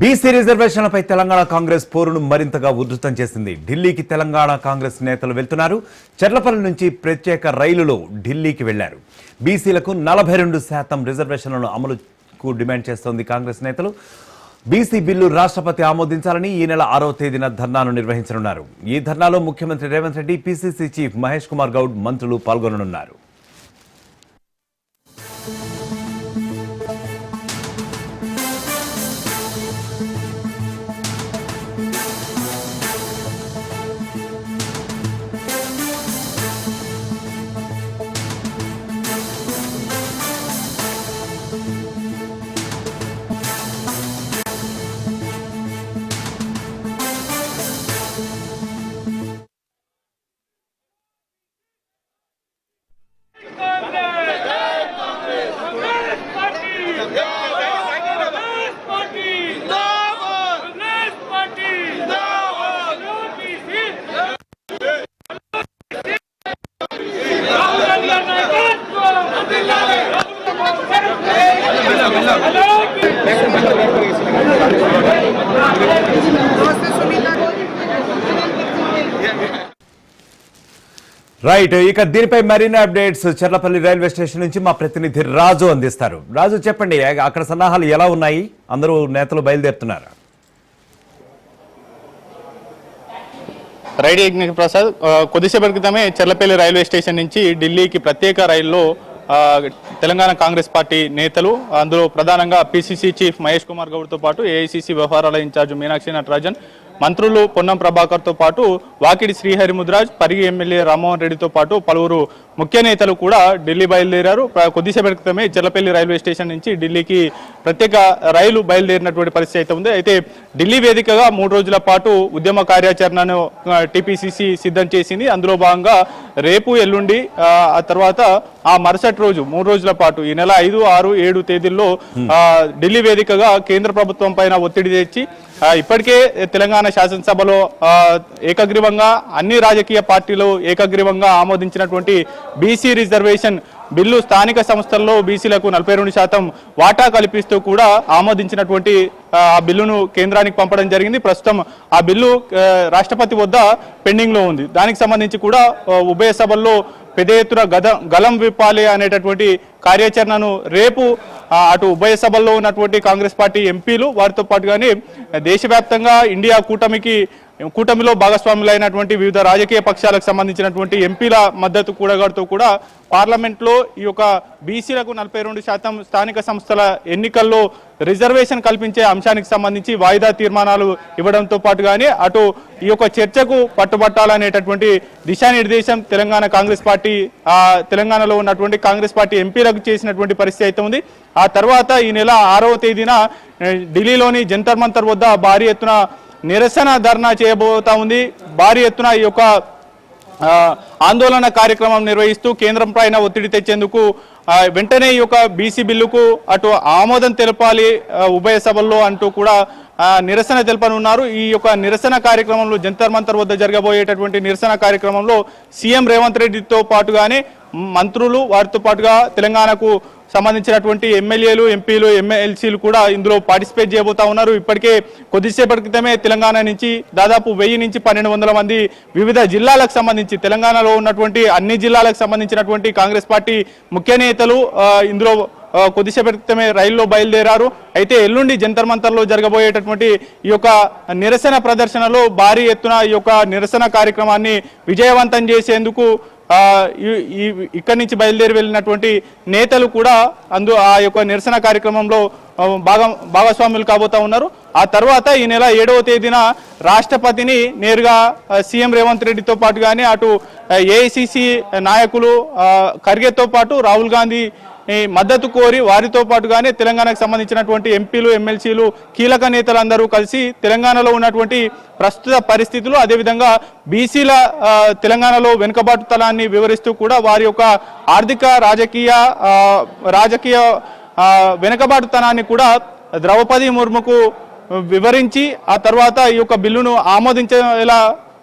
BC రిజర్వేషన్లపై Telangana Congress పోరును మరింతగా ఉధృతం చేసింది. ఢిల్లీకి తెలంగాణ కాంగ్రెస్ నేతలు వెళ్తున్నారు. చర్లపల్లి నుంచి ప్రత్యేక రైలులో ఢిల్లీకి వెళ్లారు. బీసీలకు 42% రిజర్వేషన్లను అమలుకు డిమాండ్ చేస్తోంది కాంగ్రెస్ నేతలు. బీసీ బిల్లు రాష్ట్రపతి ఆమోదించాలని ఈ నెల 6వ తేదీన ధర్నాను నిర్వహించనున్నారు. ఈ ధర్నాలో ముఖ్యమంత్రి రేవంత్ రెడ్డి, పీసీసీ చీఫ్ మహేష్ కుమార్ గౌడ్, మంత్రులు పాల్గొననున్నారు. రైట్, ఇక దీనిపై మరిన్ని అప్డేట్స్ చర్లపల్లి రైల్వే స్టేషన్ నుంచి మా ప్రతినిధి రాజు అందిస్తారు. రాజు, చెప్పండి, అక్కడ సన్నాహాలు ఎలా ఉన్నాయి? అందరూ నేతలు బయలుదేరుతున్నారు. రైట్ యజ్ఞ ప్రసాద్, కొద్దిసేపటి క్రితమే చర్లపల్లి రైల్వే స్టేషన్ నుంచి ఢిల్లీకి ప్రత్యేక రైల్లో తెలంగాణ కాంగ్రెస్ పార్టీ నేతలు, అందులో ప్రధానంగా పీసీసీ చీఫ్ మహేష్ కుమార్ గౌడ్తో పాటు ఏఐసీసీ వ్యవహారాల ఇన్ఛార్జ్ మీనాక్షి నటరాజన్, మంత్రులు పొన్నం ప్రభాకర్తో పాటు వాకిడి శ్రీహరిముద్రాజ్, పరిగి ఎమ్మెల్యే రామ్మోహన్ రెడ్డితో పాటు పలువురు ముఖ్య నేతలు కూడా ఢిల్లీ బయలుదేరారు. కొద్దిసేపటి క్రితమే చర్లపల్లి రైల్వే స్టేషన్ నుంచి ఢిల్లీకి ప్రత్యేక రైలు బయలుదేరినటువంటి పరిస్థితి అయితే ఉంది. అయితే ఢిల్లీ వేదికగా 3 రోజుల పాటు ఉద్యమ కార్యాచరణను టీపీసీసీ సిద్ధం చేసింది. అందులో భాగంగా రేపు, ఎల్లుండి, ఆ తర్వాత ఆ మరుసటి రోజు 3 రోజుల పాటు ఈ నెల 5, 6, 7 తేదీల్లో ఢిల్లీ వేదికగా కేంద్ర ప్రభుత్వం పైన ఒత్తిడి తెచ్చి ఇప్పటికే తెలంగాణ శాసనసభలో ఏకగ్రీవంగా అన్ని రాజకీయ పార్టీలు ఏకగ్రీవంగా ఆమోదించినటువంటి బీసీ రిజర్వేషన్ బిల్లు, స్థానిక సంస్థల్లో బీసీలకు 42% వాటా కల్పిస్తూ కూడా ఆమోదించినటువంటి ఆ బిల్లును కేంద్రానికి పంపడం జరిగింది. ప్రస్తుతం ఆ బిల్లు రాష్ట్రపతి వద్ద పెండింగ్ లో ఉంది. దానికి సంబంధించి కూడా ఉభయ సభల్లో పెద్ద ఎత్తున గలం విప్పాలి అనేటటువంటి కార్యాచరణను రేపు అటు ఉభయ సభల్లో ఉన్నటువంటి కాంగ్రెస్ పార్టీ ఎంపీలు, వారితో పాటుగానే దేశవ్యాప్తంగా ఇండియా కూటమిలో భాగస్వాములైనటువంటి వివిధ రాజకీయ పక్షాలకు సంబంధించినటువంటి ఎంపీల మద్దతు కూడగడుతూ కూడా పార్లమెంట్లో ఈ యొక్క బీసీలకు 42% స్థానిక సంస్థల ఎన్నికల్లో రిజర్వేషన్ కల్పించే అంశానికి సంబంధించి వాయిదా తీర్మానాలు ఇవ్వడంతో పాటుగానే అటు ఈ యొక్క చర్చకు పట్టుబట్టాలనేటటువంటి దిశానిర్దేశం తెలంగాణ కాంగ్రెస్ పార్టీ తెలంగాణలో ఉన్నటువంటి కాంగ్రెస్ పార్టీ ఎంపీలకు చేసినటువంటి పరిస్థితి అయితే ఉంది. ఆ తర్వాత ఈ నెల 6వ తేదీన ఢిల్లీలోని జంతర్ మంతర్ వద్ద భారీ ఎత్తున నిరసన ధర్నా చేయబోతా ఉంది. భారీ ఎత్తున ఈ యొక్క ఆందోళన కార్యక్రమం నిర్వహిస్తూ కేంద్రం పైన ఒత్తిడి తెచ్చేందుకు వెంటనే ఈ యొక్క బీసీ బిల్లుకు అటు ఆమోదం తెలపాలి ఉభయ సభల్లో అంటూ కూడా నిరసన తెలపనున్నారు. ఈ యొక్క నిరసన కార్యక్రమంలో జంతర్ మంతర్ వద్ద జరగబోయేటటువంటి నిరసన కార్యక్రమంలో సీఎం రేవంత్ రెడ్డితో పాటుగానే మంత్రులు, వారితో పాటుగా తెలంగాణకు సంబంధించినటువంటి ఎమ్మెల్యేలు, ఎంపీలు, ఎమ్మెల్సీలు కూడా ఇందులో పార్టిసిపేట్ చేయబోతా ఉన్నారు. ఇప్పటికే కొద్దిసేపటి క్రితమే తెలంగాణ నుంచి దాదాపు 1000 నుంచి 1200 మంది వివిధ జిల్లాలకు సంబంధించి తెలంగాణలో ఉన్నటువంటి అన్ని జిల్లాలకు సంబంధించినటువంటి కాంగ్రెస్ పార్టీ ముఖ్య నేతలు ఇందులో కొద్దిసేపటి క్రితమే రైల్లో బయలుదేరారు. అయితే ఎల్లుండి జంతర్ మంతర్లో జరగబోయేటటువంటి ఈ యొక్క నిరసన ప్రదర్శనలో భారీ ఎత్తున ఈ యొక్క నిరసన కార్యక్రమాన్ని విజయవంతం చేసేందుకు ఇక్కడి నుంచి బయలుదేరి వెళ్ళినటువంటి నేతలు కూడా ఆ యొక్క నిరసన కార్యక్రమంలో భాగస్వాములు కాబోతా ఉన్నారు. ఆ తర్వాత ఈ నెల 7వ తేదీన రాష్ట్రపతిని నేరుగా సీఎం రేవంత్ రెడ్డితో పాటుగానే అటు ఏఐసిసి నాయకులు ఖర్గేతో పాటు రాహుల్ గాంధీ మద్దతు కోరి వారితో పాటుగానే తెలంగాణకు సంబంధించినటువంటి ఎంపీలు ఎమ్మెల్సీలు కీలక నేతలందరూ కలిసి తెలంగాణలో ఉన్నటువంటి ప్రస్తుత పరిస్థితులు అదేవిధంగా బీసీల తెలంగాణలో వెనుకబాటుతనాన్ని వివరిస్తూ కూడా వారి యొక్క ఆర్థిక రాజకీయ వెనుకబాటుతనాన్ని కూడా ద్రౌపది ముర్ముకు వివరించి ఆ తర్వాత ఈ యొక్క బిల్లును ఆమోదించేలా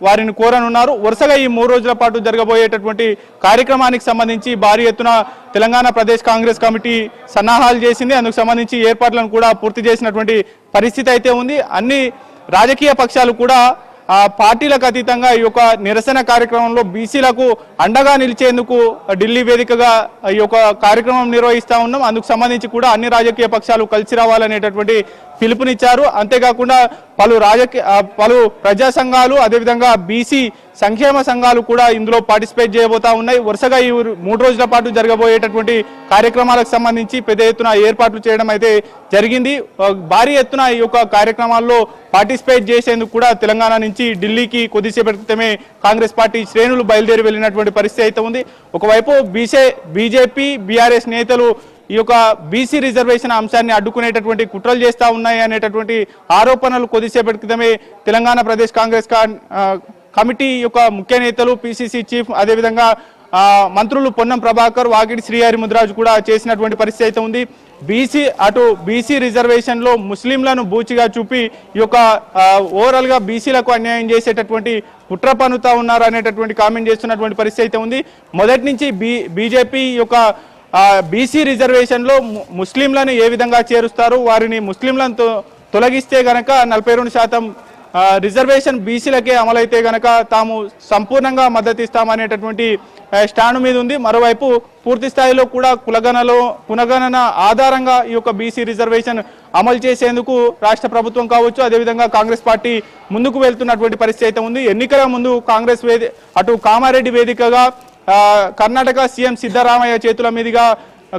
వారిని కోరనున్నారు. వరుసగా ఈ 3 రోజుల పాటు జరగబోయేటటువంటి కార్యక్రమానికి సంబంధించి భారీ ఎత్తున తెలంగాణ ప్రదేశ్ కాంగ్రెస్ కమిటీ సన్నాహాలు చేసింది. అందుకు సంబంధించి ఏర్పాట్లను కూడా పూర్తి చేసినటువంటి పరిస్థితి అయితే ఉంది. అన్ని రాజకీయ పక్షాలు కూడా పార్టీలకు అతీతంగా ఈ యొక్క నిరసన కార్యక్రమంలో బీసీలకు అండగా నిలిచేందుకు ఢిల్లీ వేదికగా ఈ యొక్క కార్యక్రమం నిర్వహిస్తా ఉన్నాం. అందుకు సంబంధించి కూడా అన్ని రాజకీయ పక్షాలు కలిసి రావాలనేటటువంటి పిలుపునిచ్చారు. అంతేకాకుండా పలు ప్రజా సంఘాలు అదేవిధంగా బీసీ సంక్షేమ సంఘాలు కూడా ఇందులో పార్టిసిపేట్ చేయబోతా ఉన్నాయి. వరుసగా ఈ 3 రోజుల పాటు జరగబోయేటటువంటి కార్యక్రమాలకు సంబంధించి పెద్ద ఎత్తున ఏర్పాట్లు చేయడం అయితే జరిగింది. భారీ ఎత్తున ఈ యొక్క కార్యక్రమాల్లో పార్టిసిపేట్ చేసేందుకు కూడా తెలంగాణ నుంచి ఢిల్లీకి కొద్దిసేపటి క్రితమే కాంగ్రెస్ పార్టీ శ్రేణులు బయలుదేరి వెళ్ళినటువంటి పరిస్థితి అయితే ఉంది. ఒకవైపు బీజేపీ బీఆర్ఎస్ నేతలు ఈ యొక్క బీసీ రిజర్వేషన్ అంశాన్ని అడ్డుకునేటటువంటి కుట్రలు చేస్తా ఉన్నాయి అనేటటువంటి ఆరోపణలు కొద్దిసేపటి క్రితమే తెలంగాణ ప్రదేశ్ కాంగ్రెస్ కమిటీ యొక్క ముఖ్య నేతలు పిసిసి చీఫ్ అదేవిధంగా మంత్రులు పొన్నం ప్రభాకర్ వాకిడి శ్రీహరి ముదిరాజు కూడా చేసినటువంటి పరిస్థితి అయితే ఉంది. బీసీ రిజర్వేషన్ లో ముస్లింలను బూచిగా చూపి ఈ యొక్క ఓవరాల్ గా బీసీలకు అన్యాయం చేసేటటువంటి కుట్ర పన్నుతా ఉన్నారు అనేటటువంటి కామెంట్ చేస్తున్నటువంటి పరిస్థితి అయితే ఉంది. మొదటి నుంచి బీజేపీ యొక్క బీసీ రిజర్వేషన్ లో ముస్లింలను ఏ విధంగా చేరుస్తారు, వారిని ముస్లింలను తొలగిస్తే గనక 42% రిజర్వేషన్ బీసీలకే అమలైతే గనక తాము సంపూర్ణంగా మద్దతు ఇస్తామనేటటువంటి స్టాండ్ మీద ఉంది. మరోవైపు పూర్తి స్థాయిలో కూడా పునగణన ఆధారంగా ఈ యొక్క బీసీ రిజర్వేషన్ అమలు చేసేందుకు రాష్ట్ర ప్రభుత్వం కావచ్చు అదేవిధంగా కాంగ్రెస్ పార్టీ ముందుకు వెళ్తున్నటువంటి పరిస్థితి అయితే ఉంది. ఎన్నికల ముందు కాంగ్రెస్ అటు కామారెడ్డి వేదికగా కర్ణాటక సీఎం సిద్ధరామయ్య చేతుల మీదుగా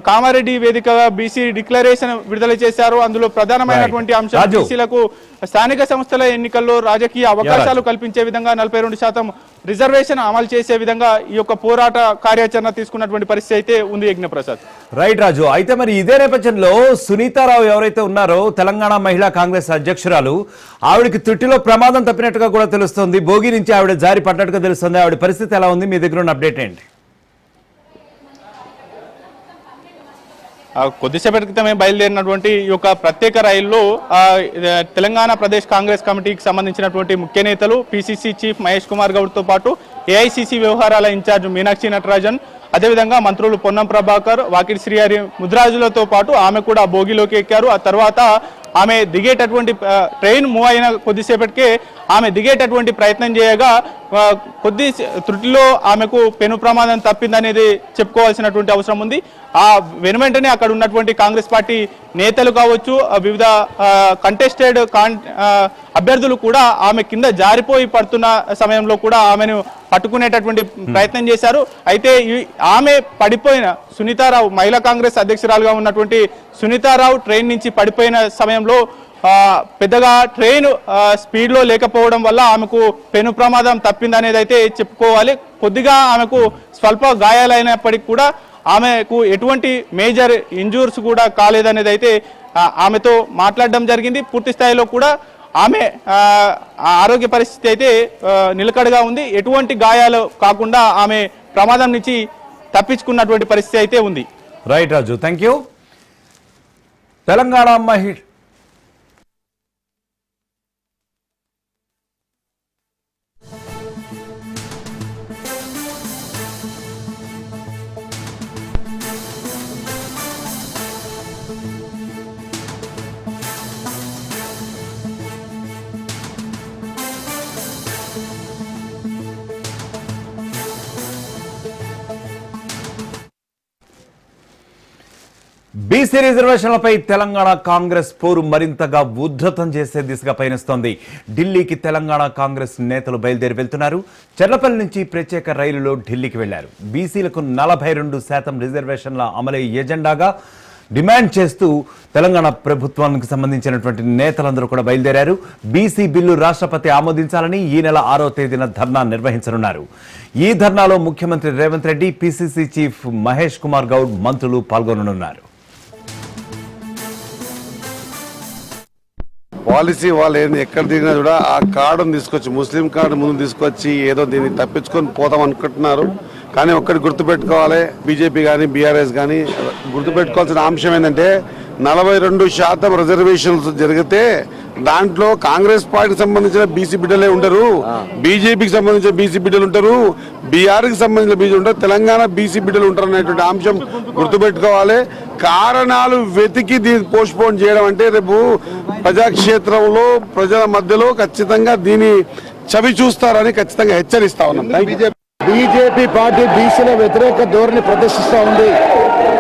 కామారెడ్డి వేదికగా బీసీ డిక్లరేషన్ విడుదల చేశారు. అందులో ప్రధానమైనటువంటి అంశం బీసీలకు స్థానిక సంస్థల ఎన్నికల్లో రాజకీయ అవకాశాలు కల్పించే విధంగా 42% రిజర్వేషన్ అమలు చేసే విధంగా ఈ యొక్క పోరాట కార్యాచరణ తీసుకున్నటువంటి పరిస్థితి అయితే ఉంది. యజ్ఞప్రసాద్ రైట్ రాజు. అయితే మరి ఇదే నేపథ్యంలో సునీతారావు ఎవరైతే ఉన్నారో తెలంగాణ మహిళా కాంగ్రెస్ అధ్యక్షురాలు, ఆవిడకి త్రుటిలో ప్రమాదం తప్పినట్టుగా కూడా తెలుస్తుంది. భోగి నుంచి ఆవిడ జారి పడ్డట్టుగా తెలుస్తుంది. ఆవిడ పరిస్థితి ఎలా ఉంది? మీ దగ్గర ఉన్న అప్డేట్ ఏంటి? కొద్దిసేపటి క్రితమే బయలుదేరినటువంటి ఈ యొక్క ప్రత్యేక రైల్లో తెలంగాణ ప్రదేశ్ కాంగ్రెస్ కమిటీకి సంబంధించినటువంటి ముఖ్య నేతలు పిసిసి చీఫ్ మహేష్ కుమార్ గౌడ్తో పాటు ఏఐసిసి వ్యవహారాల ఇన్ఛార్జ్ మీనాక్షి నటరాజన్ అదేవిధంగా మంత్రులు పొన్నం ప్రభాకర్ వాకిడి శ్రీహరి ముదిరాజులతో పాటు ఆమె కూడా భోగిలోకి ఎక్కారు. ఆ తర్వాత ఆమె దిగేటటువంటి ట్రైన్ మూవ్ అయిన కొద్దిసేపటికే ఆమె దిగేటటువంటి ప్రయత్నం చేయగా కొద్ది త్రుటిలో ఆమెకు పెను ప్రమాదం తప్పిందనేది చెప్పుకోవాల్సినటువంటి అవసరం ఉంది. ఆ వెనువెంటనే అక్కడ ఉన్నటువంటి కాంగ్రెస్ పార్టీ నేతలు కావచ్చు వివిధ కంటెస్టెడ్ అభ్యర్థులు కూడా ఆమె కింద జారిపోయి పడుతున్న సమయంలో కూడా ఆమెను పట్టుకునేటటువంటి ప్రయత్నం చేశారు. అయితే ఆమె పడిపోయిన సునీతారావు మహిళా కాంగ్రెస్ అధ్యక్షురాలుగా ఉన్నటువంటి సునీతారావు ట్రైన్ నుంచి పడిపోయిన సమయంలో పెద్దగా ట్రైన్ స్పీడ్లో లేకపోవడం వల్ల ఆమెకు పెను ప్రమాదం తప్పిందనేది అయితే చెప్పుకోవాలి. కొద్దిగా ఆమెకు స్వల్ప గాయాలైనప్పటికీ కూడా ఆమెకు ఎటువంటి మేజర్ ఇంజూర్స్ కూడా కాలేదనేది అయితే ఆమెతో మాట్లాడడం జరిగింది. పూర్తి స్థాయిలో కూడా ఆమె ఆరోగ్య పరిస్థితి అయితే నిలకడగా ఉంది. ఎటువంటి గాయాలు కాకుండా ఆమె ప్రమాదం నుంచి తప్పించుకున్నటువంటి పరిస్థితి అయితే ఉంది. Right Raju, thank you. Telangana మహిళ బీసీ రిజర్వేషన్లపై తెలంగాణ కాంగ్రెస్ పోరు మరింతగా ఉధృతం చేసే దిశగా పయనిస్తోంది. ఢిల్లీకి తెలంగాణ కాంగ్రెస్ నేతలు బయలుదేరి వెళ్తున్నారు. చెర్లపల్లి నుంచి ప్రత్యేక రైలులో ఢిల్లీకి వెళ్లారు. బీసీలకు 42% రిజర్వేషన్ల అమలే ఎజెండాగా డిమాండ్ చేస్తూ తెలంగాణ ప్రభుత్వానికి సంబంధించినటువంటి నేతలందరూ కూడా బయలుదేరారు. బీసీ బిల్లు రాష్ట్రపతి ఆమోదించాలని ఈ నెల 6వ తేదీన ధర్నా నిర్వహించనున్నారు. ఈ ధర్నాలో ముఖ్యమంత్రి రేవంత్ రెడ్డి, పిసిసి చీఫ్ మహేష్ కుమార్ గౌడ్, మంత్రులు పాల్గొననున్నారు. పాలసీ వాళ్ళు ఏంది ఎక్కడ దిగినా కూడా ఆ కార్డును తీసుకొచ్చి ముస్లిం కార్డు ముందు తీసుకొచ్చి ఏదో దీన్ని తప్పించుకొని పోతాం అనుకుంటున్నారు. కానీ ఒక్కటి గుర్తుపెట్టుకోవాలి, బీజేపీ కానీ బీఆర్ఎస్ కానీ గుర్తుపెట్టుకోవాల్సిన అంశం ఏంటంటే 42% రిజర్వేషన్స్ జరిగితే దాంట్లో కాంగ్రెస్ పార్టీకి సంబంధించిన బీసీ బిడ్డలే ఉంటారు, బీజేపీకి సంబంధించిన బీసీ బిడ్డలు ఉంటారు, బీఆర్కి సంబంధించిన బీసీ ఉంటారు, తెలంగాణ బీసీ బిడ్డలు ఉంటారు అనేటువంటి అంశం గుర్తుపెట్టుకోవాలి. కారణాలు వెతికి దీన్ని పోస్ట్ పోన్ చేయడం అంటే రేపు ప్రజాక్షేత్రంలో ప్రజల మధ్యలో ఖచ్చితంగా దీని చవి చూస్తారని ఖచ్చితంగా హెచ్చరిస్తా ఉన్నాం. బీజేపీ పార్టీ బీసీల వ్యతిరేక ధోరణి ప్రదర్శిస్తూ ఉంది.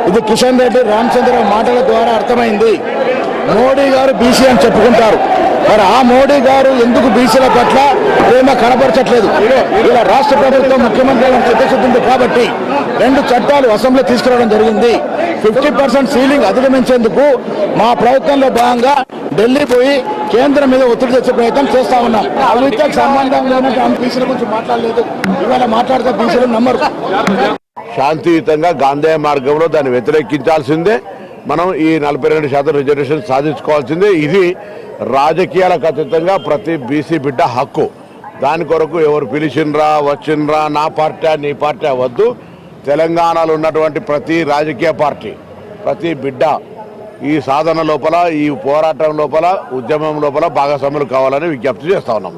ఇది కిషన్ రెడ్డి రామచంద్రరావు మాటల ద్వారా అర్థమైంది. మోడీ గారు బీసీ అని చెప్పుకుంటారు, మరి ఆ మోడీ గారు ఎందుకు బీసీల పట్ల ప్రేమ కనబరచట్లేదు? ఇలా రాష్ట్ర ప్రభుత్వం ముఖ్యమంత్రి చిత్తశుద్ధి ఉంది కాబట్టి 2 చట్టాలు అసెంబ్లీ తీసుకురావడం జరిగింది. 50% సీలింగ్ అధిగమించేందుకు మా ప్రభుత్వంలో భాగంగా ఢిల్లీ పోయి కేంద్రం మీద ఒత్తిడి తెచ్చే ప్రయత్నం చేస్తా ఉన్నాం. అవినీతికి సంబంధం లేనట్టు ఆమె బీసీల గురించి మాట్లాడలేదు. ఇవాళ మాట్లాడితే బీసీలు నమ్మరు. శాంతియుతంగా గాంధేయ మార్గంలో దాన్ని వ్యతిరేకించాల్సిందే. మనం ఈ 42% రిజర్వేషన్ సాధించుకోవాల్సిందే. ఇది రాజకీయాలకు అతీతంగా ప్రతి బీసీ బిడ్డ హక్కు. దాని కొరకు ఎవరు పిలిచినరా వచ్చినరా నా పార్టీ నీ పార్టీ వద్దు. తెలంగాణలో ఉన్నటువంటి ప్రతి రాజకీయ పార్టీ ప్రతి బిడ్డ ఈ సాధన లోపల ఈ పోరాటం లోపల ఉద్యమం లోపల భాగస్వాములు కావాలని విజ్ఞప్తి చేస్తా ఉన్నాం.